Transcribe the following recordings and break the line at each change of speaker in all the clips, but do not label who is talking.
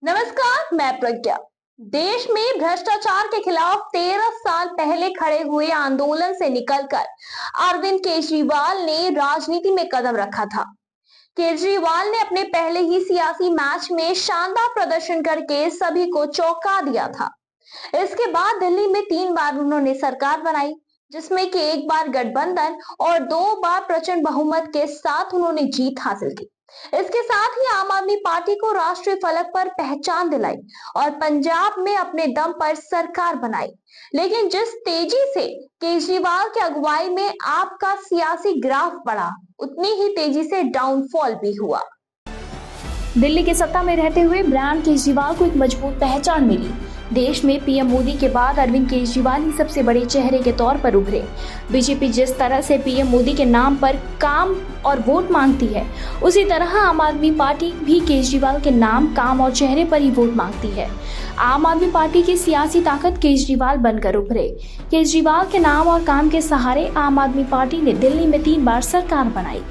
नमस्कार, मैं प्रज्ञा। देश में भ्रष्टाचार के खिलाफ 13 साल पहले खड़े हुए आंदोलन से निकलकर अरविंद केजरीवाल ने राजनीति में कदम रखा था। केजरीवाल ने अपने पहले ही सियासी मैच में शानदार प्रदर्शन करके सभी को चौंका दिया था। इसके बाद दिल्ली में 3 बार उन्होंने सरकार बनाई, जिसमें कि एक बार गठबंधन और 2 बार प्रचंड बहुमत के साथ उन्होंने जीत हासिल की। इसके साथ ही आम आदमी पार्टी को राष्ट्रीय फलक पर पहचान दिलाई और पंजाब में अपने दम पर सरकार बनाई। लेकिन जिस तेजी से केजरीवाल की अगुवाई में आपका सियासी ग्राफ बढ़ा, उतनी ही तेजी से डाउनफॉल भी हुआ।
दिल्ली की सत्ता में रहते हुए ब्रांड केजरीवाल को एक मजबूत पहचान मिली। देश में पीएम मोदी के बाद अरविंद केजरीवाल ही सबसे बड़े चेहरे के तौर पर उभरे। बीजेपी जिस तरह से पीएम मोदी के नाम पर काम और वोट मांगती है, उसी तरह आम आदमी पार्टी भी केजरीवाल के नाम, काम और चेहरे पर ही वोट मांगती है। आम आदमी पार्टी की सियासी ताकत केजरीवाल बनकर उभरे। केजरीवाल के नाम और काम के सहारे आम आदमी पार्टी ने दिल्ली में 3 बार सरकार बनाई।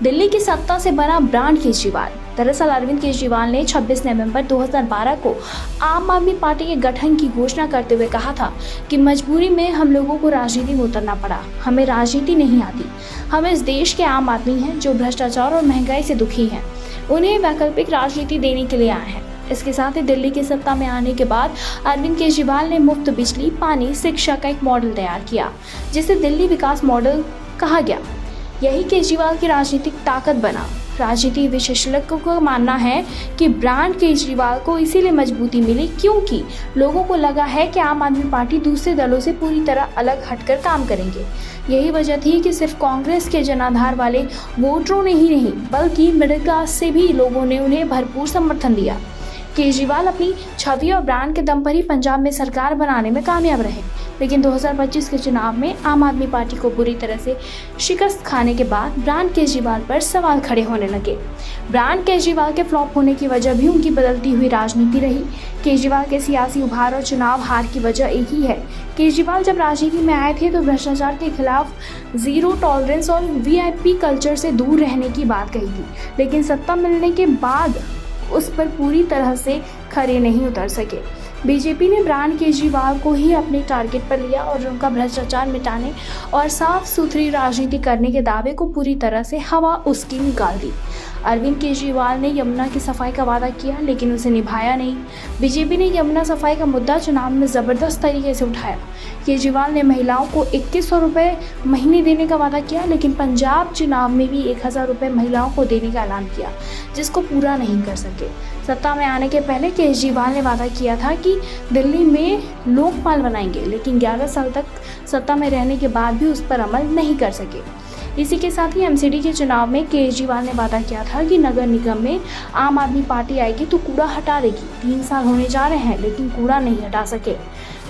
दिल्ली की सत्ता से बना ब्रांड केजरीवाल। दरअसल अरविंद केजरीवाल ने 26 नवंबर 2012 को आम आदमी पार्टी के गठन की घोषणा करते हुए कहा था कि मजबूरी में हम लोगों को राजनीति में उतरना पड़ा। हमें राजनीति नहीं आती। हम इस देश के आम आदमी हैं जो भ्रष्टाचार और महंगाई से दुखी हैं। उन्हें वैकल्पिक राजनीति देने के लिए आए हैं। इसके साथ ही दिल्ली की सत्ता में आने के बाद अरविंद केजरीवाल ने मुफ्त बिजली, पानी, शिक्षा का एक मॉडल तैयार किया, जिसे दिल्ली विकास मॉडल कहा गया। यही केजरीवाल की राजनीतिक ताकत बना। राजनीति विशेषज्ञों का मानना है कि ब्रांड केजरीवाल को इसीलिए मजबूती मिली क्योंकि लोगों को लगा है कि आम आदमी पार्टी दूसरे दलों से पूरी तरह अलग हटकर काम करेंगे। यही वजह थी कि सिर्फ कांग्रेस के जनाधार वाले वोटरों ने ही नहीं, बल्कि मिडिल क्लास से भी लोगों ने उन्हें भरपूर समर्थन दिया। केजरीवाल अपनी छवि और ब्रांड के दम पर ही पंजाब में सरकार बनाने में कामयाब रहे। लेकिन 2025 के चुनाव में आम आदमी पार्टी को बुरी तरह से शिकस्त खाने के बाद ब्रांड केजरीवाल पर सवाल खड़े होने लगे। ब्रांड केजरीवाल के फ्लॉप होने की वजह भी उनकी बदलती हुई राजनीति रही। केजरीवाल के सियासी उभार और चुनाव हार की वजह एक ही है। केजरीवाल जब राजनीति में आए थे तो भ्रष्टाचार के खिलाफ जीरो टॉलरेंस और वीआईपी कल्चर से दूर रहने की बात कही थी, लेकिन सत्ता मिलने के बाद उस पर पूरी तरह से खरे नहीं उतर सके। बीजेपी ने ब्रांड केजरीवाल को ही अपने टारगेट पर लिया और उनका भ्रष्टाचार मिटाने और साफ सुथरी राजनीति करने के दावे को पूरी तरह से हवा उसकी निकाल दी। अरविंद केजरीवाल ने यमुना की सफाई का वादा किया, लेकिन उसे निभाया नहीं। बीजेपी ने यमुना सफाई का मुद्दा चुनाव में जबरदस्त तरीके से उठाया। केजरीवाल ने महिलाओं को 2100 रुपये महीने देने का वादा किया, लेकिन पंजाब चुनाव में भी 1000 रुपये महिलाओं को देने का ऐलान किया, जिसको पूरा नहीं कर सके। सत्ता में आने के पहले केजरीवाल ने वादा किया था कि दिल्ली में लोकपाल बनाएंगे, लेकिन 11 साल तक सत्ता में रहने के बाद भी उस पर अमल नहीं कर सके। इसी के साथ ही एमसीडी के चुनाव में केजरीवाल ने वादा किया था कि नगर निगम में आम आदमी पार्टी आएगी तो कूड़ा हटा देगी। 3 साल होने जा रहे हैं, लेकिन कूड़ा नहीं हटा सके।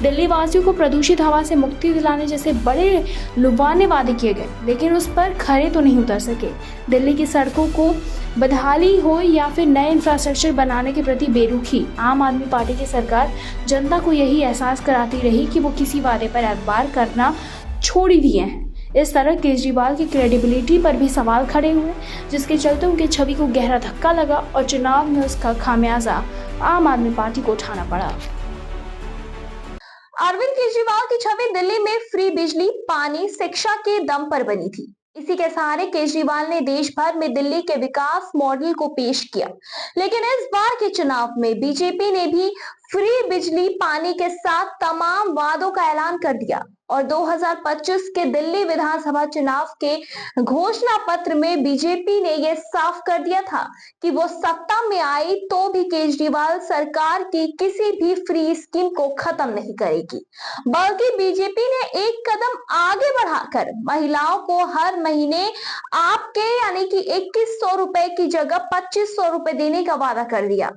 दिल्ली वासियों को प्रदूषित हवा से मुक्ति दिलाने जैसे बड़े लुभाने वादे किए गए, लेकिन उस पर खरे तो नहीं उतर सके। दिल्ली की सड़कों को बदहाली हो या फिर नए इंफ्रास्ट्रक्चर बनाने के प्रति बेरुखी, आम आदमी पार्टी की सरकार जनता को यही एहसास कराती रही कि वो किसी वादे पर एतबार करना छोड़ ही दिए हैं। इस तरह केजरीवाल की क्रेडिबिलिटी पर भी सवाल खड़े हुए, जिसके चलते उनकी छवि को गहरा धक्का लगा और चुनाव में उसका खामियाजा आम आदमी पार्टी को उठाना पड़ा।
अरविंद केजरीवाल की छवि दिल्ली में फ्री बिजली, पानी, शिक्षा के दम पर बनी थी। इसी के सहारे केजरीवाल ने देश भर में दिल्ली के विकास मॉडल को पेश किया। लेकिन इस बार के चुनाव में बीजेपी ने भी फ्री बिजली, पानी के साथ तमाम वादों का ऐलान कर दिया और 2025 के दिल्ली विधानसभा चुनाव के घोषणा पत्र में बीजेपी ने यह साफ कर दिया था कि वो सत्ता में आई तो भी केजरीवाल सरकार की किसी भी फ्री स्कीम को खत्म नहीं करेगी, बल्कि बीजेपी ने एक कदम आगे बढ़ाकर महिलाओं को हर महीने आपके यानी कि 2100 रुपए की जगह 2500 रुपए देने का वादा कर दिया।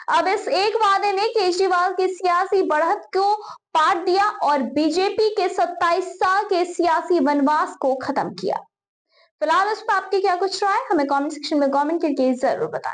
अब इस एक वादे ने केजरीवाल की सियासी बढ़त को पाट दिया और बीजेपी के 27 साल के सियासी वनवास को खत्म किया। फिलहाल इस पर आपकी क्या कुछ राय, हमें कमेंट सेक्शन में कमेंट करके जरूर बताएं।